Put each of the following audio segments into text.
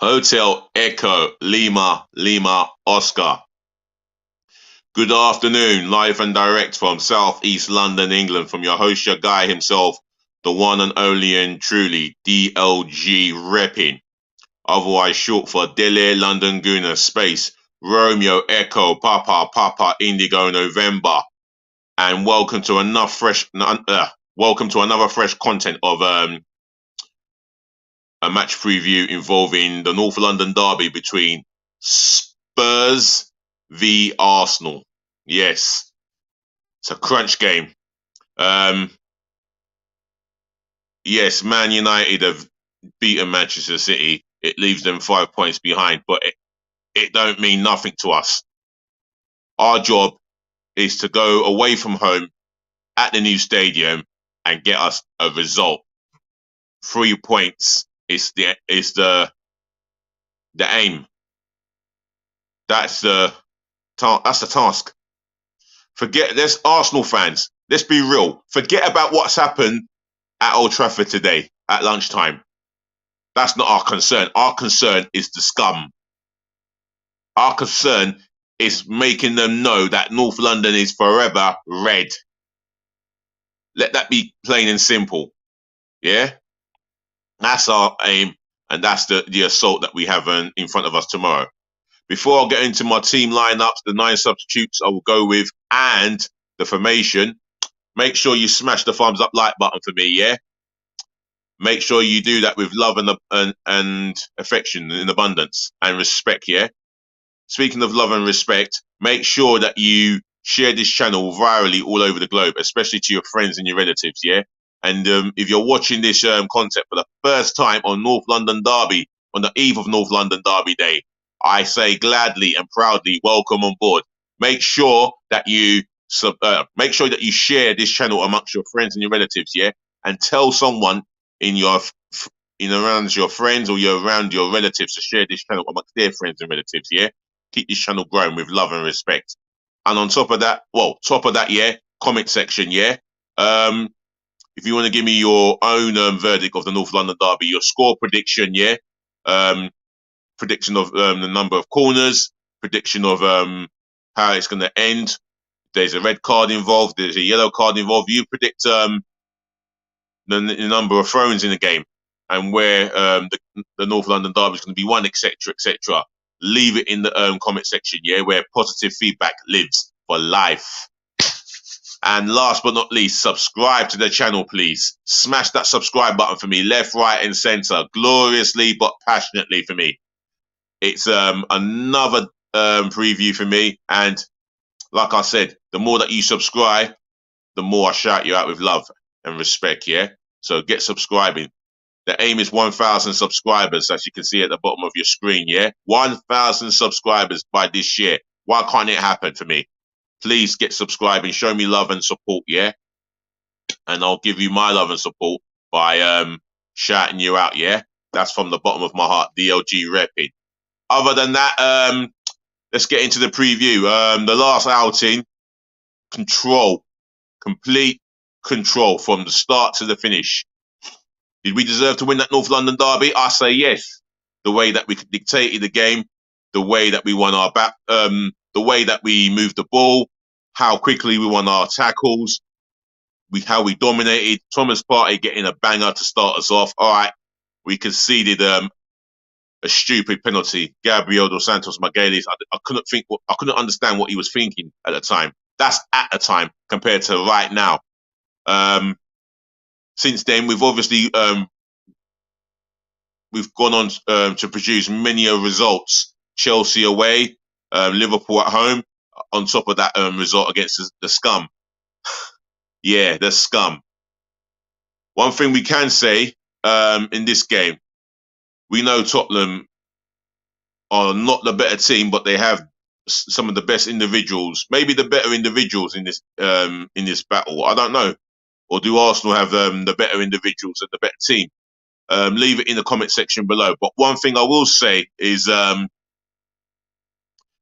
Hotel Echo Lima Lima Oscar. Good afternoon, live and direct from South East London, England, from your host, your guy himself, the one and only and truly DLG repping, otherwise short for Delhi London Gooner Space Romeo Echo Papa Papa Indigo November, and welcome to another fresh content of a match preview involving the North London derby between Spurs v Arsenal. Yes, it's a crunch game. Yes, Man United have beaten Manchester City. It leaves them 5 points behind, but it don't mean nothing to us. Our job is to go away from home at the new stadium and get us a result. 3 points is the aim. That's the task. Forget this, Arsenal fans. Let's be real. Forget about what's happened at Old Trafford today at lunchtime. That's not our concern. Our concern is the scum. Our concern is making them know that North London is forever red. Let that be plain and simple. Yeah? That's our aim, and that's the assault that we have in front of us tomorrow. Before I get into my team lineups, the 9 substitutes I will go with, and the formation, make sure you smash the thumbs up like button for me, yeah? Make sure you do that with love and affection in abundance and respect, yeah? Speaking of love and respect, make sure that you share this channel virally all over the globe, especially to your friends and your relatives, yeah? And if you're watching this content for the first time on North London Derby, on the eve of North London Derby Day, I say gladly and proudly welcome on board. Make sure that you share this channel amongst your friends and your relatives, yeah, and tell someone around your friends or around your relatives to share this channel amongst their friends and relatives, yeah. Keep this channel growing with love and respect. And on top of that, yeah, comment section, yeah. If you want to give me your own verdict of the North London Derby, your score prediction, yeah. Prediction of the number of corners, prediction of how it's going to end. There's a red card involved, there's a yellow card involved. You predict the number of throws in the game and where the North London Derby is going to be won, etc., etc. Leave it in the comment section, yeah, where positive feedback lives for life. And last but not least, subscribe to the channel, please. Smash that subscribe button for me, left, right, and center, gloriously but passionately for me. It's another preview for me, and like I said, the more that you subscribe, the more I shout you out with love and respect, yeah? So get subscribing. The aim is 1,000 subscribers, as you can see at the bottom of your screen, yeah? 1,000 subscribers by this year. Why can't it happen for me? Please get subscribing, show me love and support, yeah? And I'll give you my love and support by shouting you out, yeah? That's from the bottom of my heart, DLG repping. Other than that, let's get into the preview. The last outing, complete control from the start to the finish. Did we deserve to win that North London derby? I say yes. The way that we dictated the game, the way that we won our back, the way that we moved the ball, how quickly we won our tackles, how we dominated. Thomas Partey getting a banger to start us off. All right, we conceded a stupid penalty. Gabriel dos Santos Magalhães. I couldn't understand what he was thinking at the time. That's at the time compared to right now. Since then, we've obviously we've gone on to produce many results. Chelsea away, Liverpool at home. On top of that result against the scum. Yeah, the scum. One thing we can say in this game, we know Tottenham are not the better team, but they have some of the best individuals, maybe the better individuals in this battle. I don't know. Or do Arsenal have the better individuals and the better team? Leave it in the comment section below. But one thing I will say is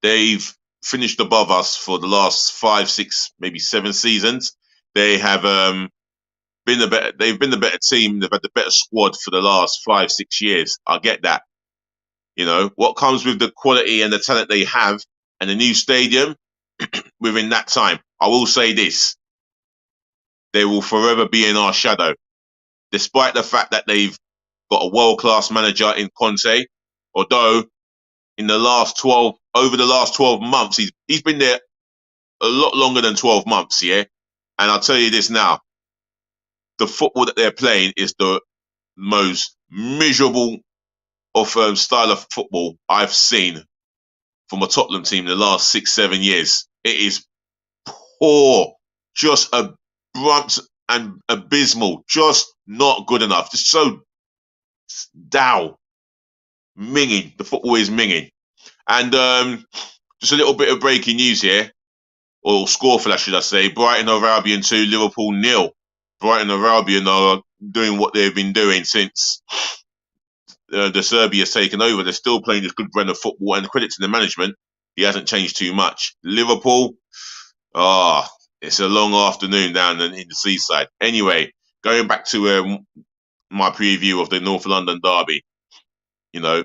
they've finished above us for the last 5, 6, maybe 7 seasons. They have been the better team. They've had the better squad for the last 5, 6 years. I get that. You know, what comes with the quality and the talent they have and the new stadium within that time. I will say this, they will forever be in our shadow, despite the fact that they've got a world-class manager in Conte, although in the last 12, over the last 12 months, he's been there a lot longer than 12 months, yeah? And I'll tell you this now, the football that they're playing is the most miserable of style of football I've seen from a Tottenham team in the last 6, 7 years. It is poor, just abrupt and abysmal, just not good enough. Just so dow, minging. The football is minging. And just a little bit of breaking news here, or score flash, should I say. Brighton of Albion 2, Liverpool 0. Brighton of Albion are doing what they've been doing since the Serbia's taken over. They're still playing this good brand of football, and credit to the management, he hasn't changed too much. Liverpool, it's a long afternoon down in the seaside. Anyway, going back to my preview of the North London derby, you know,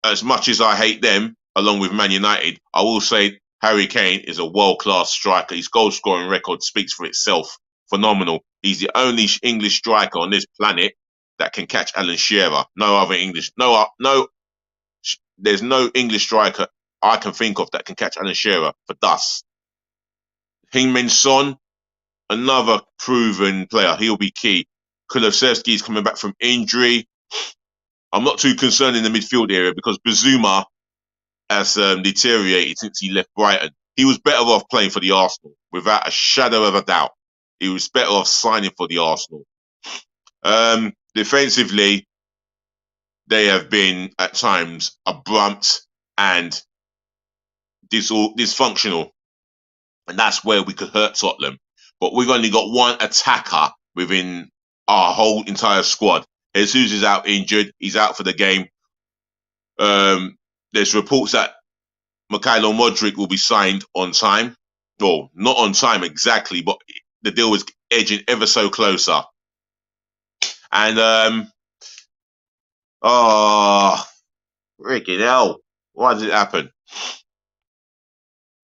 as much as I hate them, along with Man United, I will say Harry Kane is a world-class striker. His goal-scoring record speaks for itself. Phenomenal. He's the only English striker on this planet that can catch Alan Shearer. No other English, there's no English striker I can think of that can catch Alan Shearer for dust. Heung-min Son, another proven player. He'll be key. Kulusevski's coming back from injury. I'm not too concerned in the midfield area because Bazuma has deteriorated since he left Brighton. He was better off playing for the Arsenal, without a shadow of a doubt. He was better off signing for the Arsenal. Defensively, they have been at times abrupt and dysfunctional, and that's where we could hurt Tottenham. But we've only got one attacker within our whole entire squad. Jesus is out injured. He's out for the game. There's reports that Mikhailo Modric will be signed on time. Well, not on time exactly, but the deal is edging ever so closer. And, freaking hell. Why did it happen?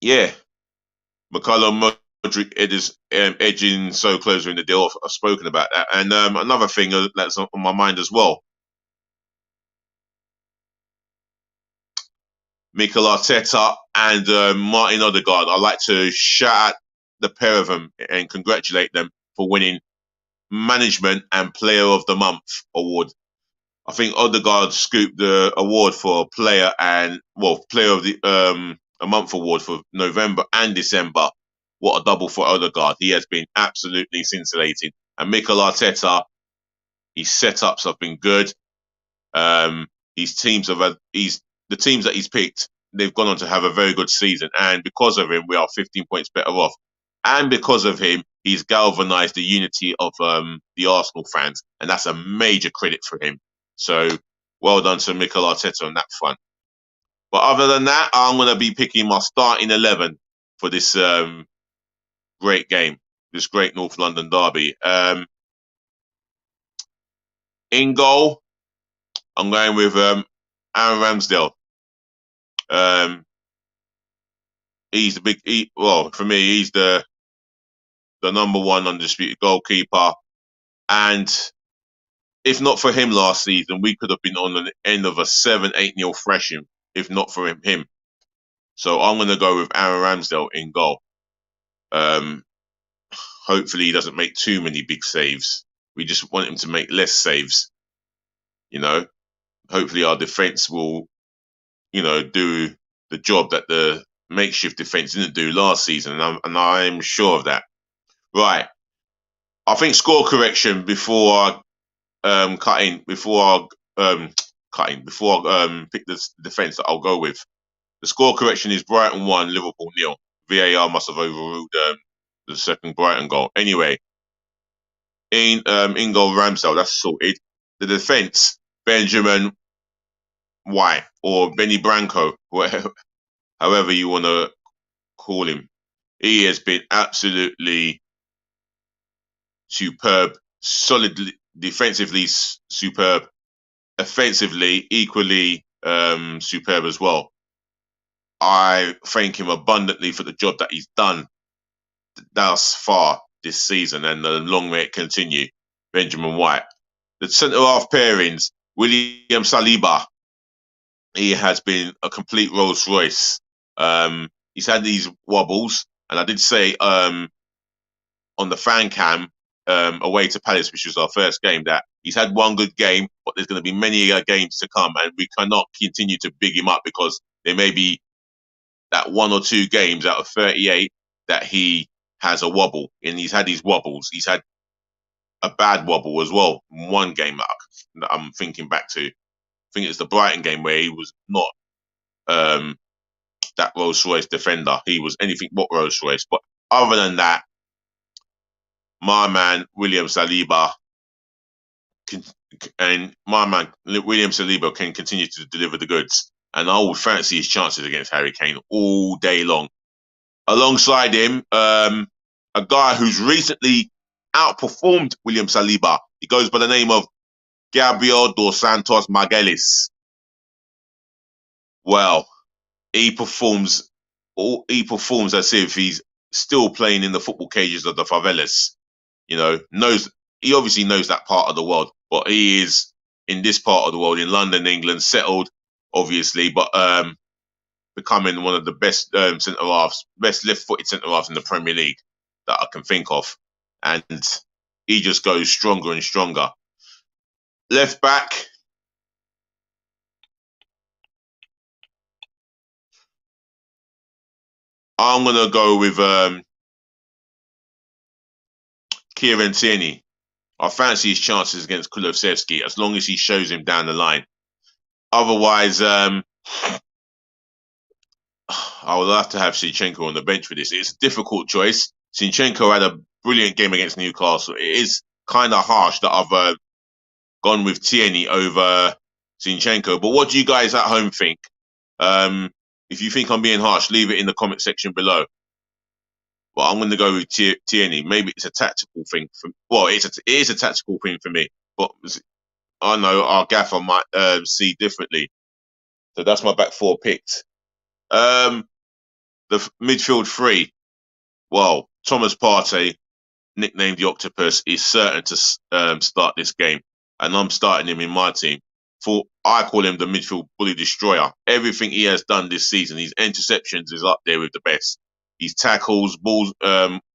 Yeah. Mikhailo Modric is edging so closer in the deal. I've spoken about that. And another thing that's on my mind as well. Mikel Arteta and Martin Odegaard. I'd like to shout out the pair of them and congratulate them for winning Management and Player of the Month award. I think Odegaard scooped the award for Player of the a Month award for November and December. What a double for Odegaard. He has been absolutely scintillating. And Mikel Arteta, his setups have been good. His teams the teams that he's picked, they've gone on to have a very good season. And because of him, we are 15 points better off. And because of him, he's galvanized the unity of the Arsenal fans. And that's a major credit for him. So well done to Mikel Arteta on that front. But other than that, I'm going to be picking my starting 11 for this great game, this great North London derby. In goal, I'm going with Aaron Ramsdale. He's for me, he's the number one undisputed goalkeeper. And if not for him last season, we could have been on the end of a 7-8-0 thrashing, if not for him. So I'm going to go with Aaron Ramsdale in goal. Hopefully he doesn't make too many big saves. We just want him to make less saves. You know, hopefully our defense will, do the job that the makeshift defense didn't do last season, and I'm sure of that. Right. I think score correction before I pick the defense that I'll go with. The score correction is Brighton 1, Liverpool 0. VAR must have overruled the second Brighton goal. Anyway, in goal Ramsdale, that's sorted. The defense, Benjamin White or Benny Branco, however you want to call him. He has been absolutely superb, solidly defensively superb. offensively equally superb as well. I thank him abundantly for the job that he's done thus far this season, and long may it continue. Benjamin White. The centre half pairings, William Saliba, he has been a complete Rolls Royce. He's had these wobbles, and I did say on the fan cam away to Palace, which was our first game, that he's had one good game, but there's going to be many games to come, and we cannot continue to big him up because there may be that one or two games out of 38 that he has a wobble, and he's had these wobbles. He's had a bad wobble as well. One game that I'm thinking back to, I think it's the Brighton game where he was not um, that Rolls Royce defender. He was anything but Rolls Royce. But other than that, my man William Saliba can, and my man William Saliba can continue to deliver the goods. And I would fancy his chances against Harry Kane all day long. Alongside him, a guy who's recently outperformed William Saliba. He goes by the name of Gabriel dos Santos Magalhães. Well, he performs as if he's still playing in the football cages of the favelas. You know, he obviously knows that part of the world, but he is in this part of the world, in London, England, settled, obviously, but becoming one of the best centre halves, best left-footed centre halves in the Premier League that I can think of, and he just goes stronger and stronger. Left back, I'm gonna go with Kieran Tierney. I fancy his chances against Kulusevski as long as he shows him down the line. Otherwise, I would have to have Zinchenko on the bench for this. It's a difficult choice. Zinchenko had a brilliant game against Newcastle. It is kind of harsh that I've gone with Tierney over Zinchenko. But what do you guys at home think? If you think I'm being harsh, leave it in the comment section below. But I'm going to go with Tierney. Maybe it's a tactical thing. It is a tactical thing for me. But I know our gaffer might see differently. So that's my back four picked. The midfield three. Well, Thomas Partey, nicknamed the Octopus, is certain to start this game. And I'm starting him in my team. I call him the midfield bully destroyer. Everything he has done this season, his interceptions is up there with the best. His tackles, balls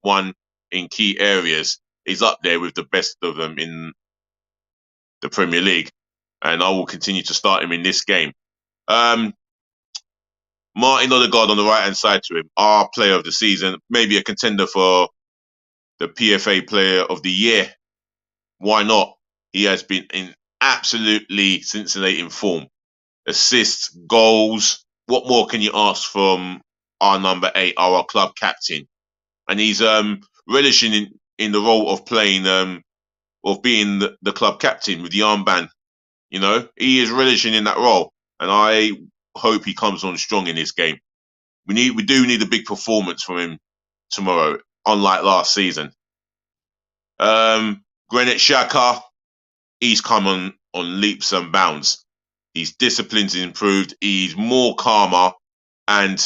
won in key areas, is up there with the best of them in the Premier League. And I will continue to start him in this game. Martin Odegaard on the right-hand side to him, our player of the season, maybe a contender for the PFA Player of the Year. Why not? He has been in absolutely scintillating form. Assists, goals. What more can you ask from our number 8, our club captain? And he's relishing in the role of playing, of being the club captain with the armband. You know, he is relishing in that role, and I hope he comes on strong in this game. We do need a big performance from him tomorrow, unlike last season. Granit Xhaka, he's come on leaps and bounds. His discipline's improved. He's more calmer, and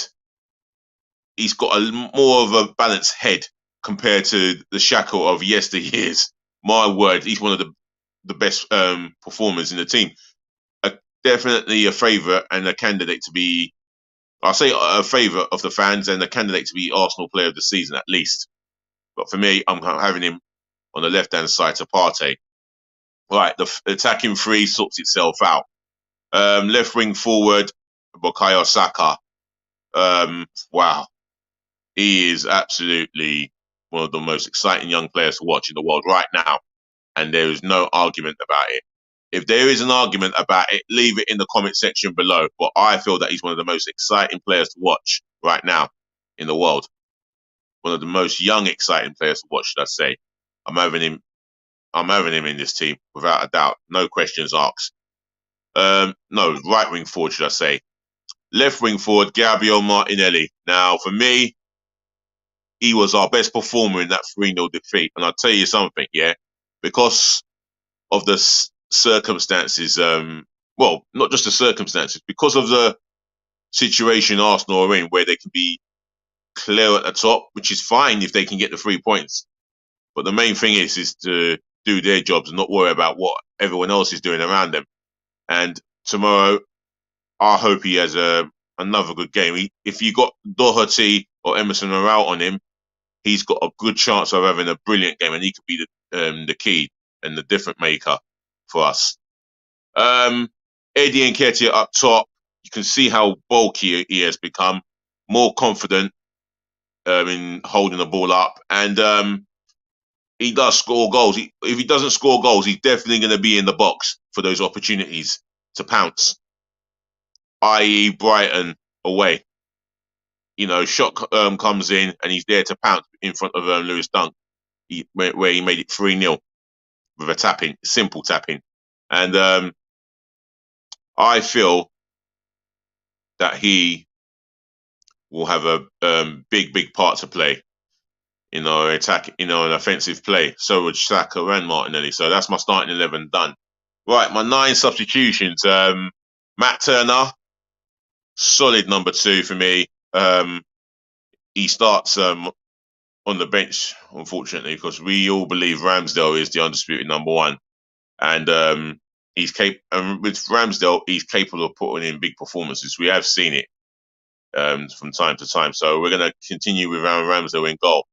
he's got more of a balanced head compared to the Xhaka of yesteryears. My word, he's one of the best performers in the team. Definitely a favourite and a candidate to be, I'll say a favourite of the fans and a candidate to be Arsenal Player of the Season at least. But for me, I'm having him on the left-hand side to Partey. Right, the attacking three sorts itself out. Left wing forward, Bukayo Saka. Wow. He is absolutely one of the most exciting young players to watch in the world right now. And there is no argument about it. If there is an argument about it, leave it in the comment section below. But I feel that he's one of the most exciting players to watch right now in the world. One of the most young, exciting players to watch, should I say. I'm having him in this team, without a doubt. No questions asked. No, right wing forward, should I say. Left wing forward, Gabriel Martinelli. Now, for me, he was our best performer in that 3-0 defeat. And I'll tell you something, yeah? Because of the circumstances well, not just the circumstances, because of the situation Arsenal are in, where they can be clear at the top, which is fine if they can get the 3 points. But the main thing is to do their jobs and not worry about what everyone else is doing around them. And tomorrow, I hope he has another good game. If you got Doherty or Emerson Morale on him, he's got a good chance of having a brilliant game, and he could be the key and the different maker for us. Eddie Nketiah up top, you can see how bulky he has become, more confident in holding the ball up, and he does score goals. If he doesn't score goals, he's definitely going to be in the box for those opportunities to pounce, i.e. Brighton away. Shot comes in and he's there to pounce in front of Lewis Dunk, where he made it 3-0 with a simple tapping. And I feel that he will have a big part to play in our attack, an offensive play. So would Saka and Martinelli. So that's my starting 11 done. Right, my 9 substitutions. Matt Turner, solid number 2 for me. He starts on the bench, unfortunately, because we all believe Ramsdale is the undisputed number 1. And with Ramsdale, he's capable of putting in big performances. We have seen it from time to time. So we're going to continue with Ramsdale in goal.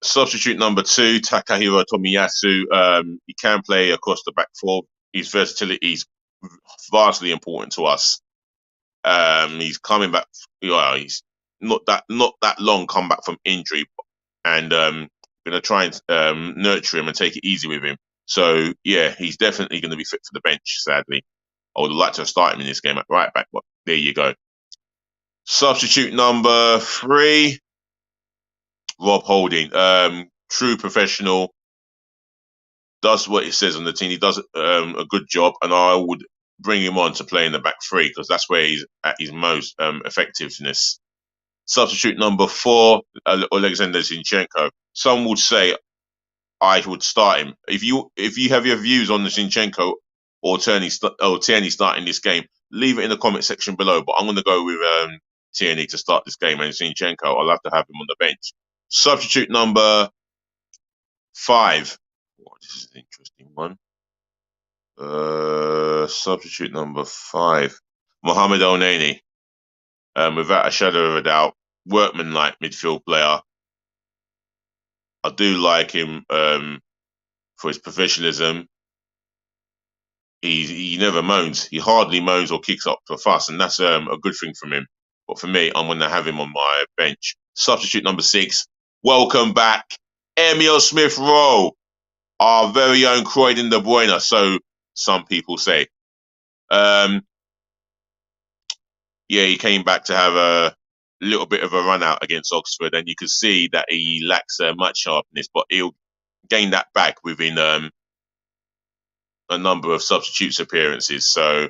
Substitute number 2, Takahiro Tomiyasu. He can play across the back 4. His versatility is vastly important to us. He's coming back. He's not that long come back from injury, and going to try and nurture him and take it easy with him. So yeah, he's definitely going to be fit for the bench. Sadly, I would like to start him in this game at right back, but there you go. Substitute number 3, Rob Holding. True professional, does what it says on the team. He does a good job, and I would bring him on to play in the back 3 because that's where he's at his most effectiveness. Substitute number 4, Alexander Zinchenko. Some would say I would start him. If you have your views on the Zinchenko or Tierney starting this game, leave it in the comment section below. But I'm going to go with Tierney to start this game, and Zinchenko, I'll have to have him on the bench. Substitute number 5. Oh, this is an interesting one. Substitute number 5, Mohamed El-Neni. Without a shadow of a doubt, workman-like midfield player. I do like him for his professionalism. He never moans. He hardly moans or kicks up a fuss, and that's a good thing from him. But for me, I'm going to have him on my bench. Substitute number 6, welcome back, Emil Smith-Rowe, our very own Croydon De Bruyne, so some people say. Yeah, he came back to have a little bit of a run out against Oxford, and you can see that he lacks much sharpness, but he'll gain that back within a number of substitutes appearances. So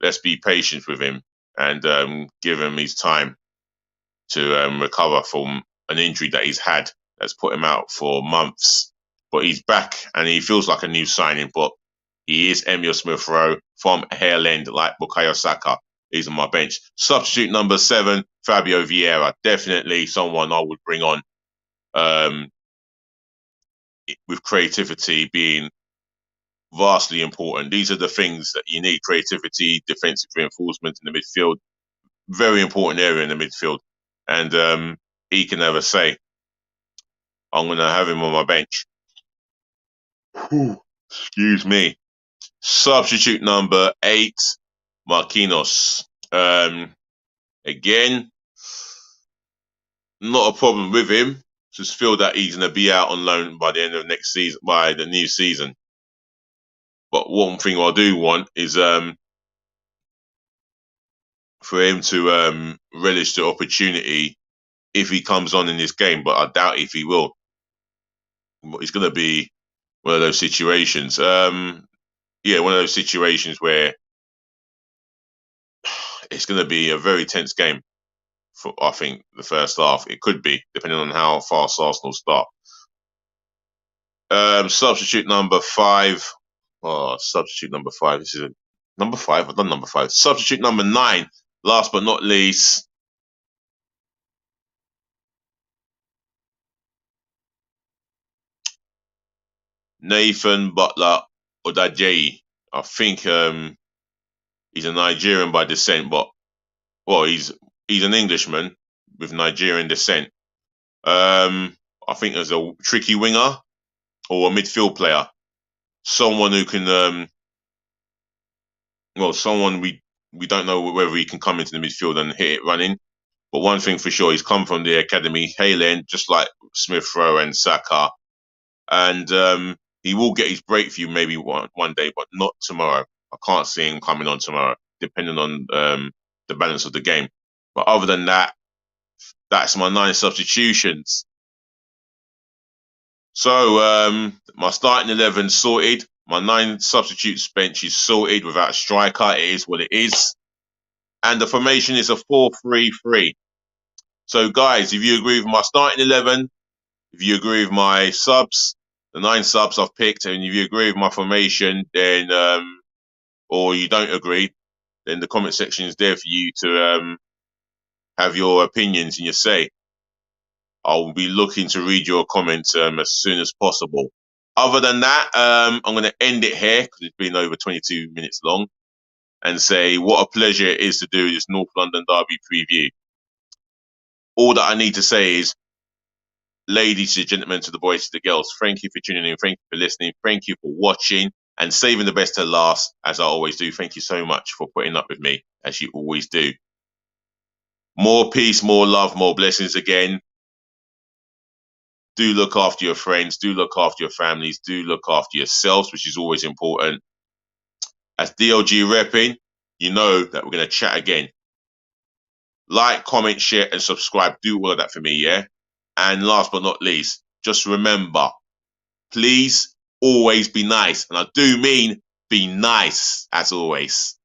let's be patient with him and give him his time to recover from an injury that he's had that's put him out for months. But he's back and he feels like a new signing, but he is Emil Smith-Rowe from Hale End, like Bukayo Saka. He's on my bench. Substitute number 7, Fabio Vieira. Definitely someone I would bring on with creativity being vastly important. These are the things that you need: creativity, defensive reinforcement in the midfield. Very important area in the midfield. And he can have a say. I'm going to have him on my bench. Excuse me. Substitute number 8, Marquinhos. Again, not a problem with him. Just feel that he's going to be out on loan by the end of next season, by the new season. But one thing I do want is for him to relish the opportunity if he comes on in this game. But I doubt if he will. But it's going to be one of those situations. Yeah, one of those situations where it's going to be a very tense game for, I think, the first half. It could be, depending on how fast Arsenal start. Substitute number 5, Oh, substitute number 5. This is number 5. I've done number 5. Substitute number 9. Last but not least, Nathan Butler Odajeyi. I think he's a Nigerian by descent, but well, he's an Englishman with Nigerian descent. I think there's a tricky winger or a midfield player, someone who can, someone we don't know whether he can come into the midfield and hit it running. But one thing for sure, he's come from the academy, Haaland, just like Smith Rowe and Saka, and he will get his breakthrough maybe one day, but not tomorrow. I can't see him coming on tomorrow, depending on the balance of the game. But other than that, that's my 9 substitutions. So my starting 11 sorted. My 9 substitutes bench is sorted without a striker. It is what it is. And the formation is a 4-3-3. So guys, if you agree with my starting 11, if you agree with my subs, the 9 subs I've picked, and if you agree with my formation, then or you don't agree, then the comment section is there for you to have your opinions and your say. I'll be looking to read your comments as soon as possible. Other than that, I'm going to end it here because it's been over 22 minutes long, and say what a pleasure it is to do this North London Derby preview. All that I need to say is, ladies and gentlemen, to the boys, to the girls, thank you for tuning in, thank you for listening, thank you for watching, and saving the best to last, as I always do. Thank you so much for putting up with me, as you always do. More peace, more love, more blessings again. Do look after your friends, do look after your families, do look after yourselves, which is always important. As DLG repping, you know that we're going to chat again. Like, comment, share, and subscribe. Do all of that for me, yeah? And last but not least, just remember, please always be nice. And I do mean be nice, as always.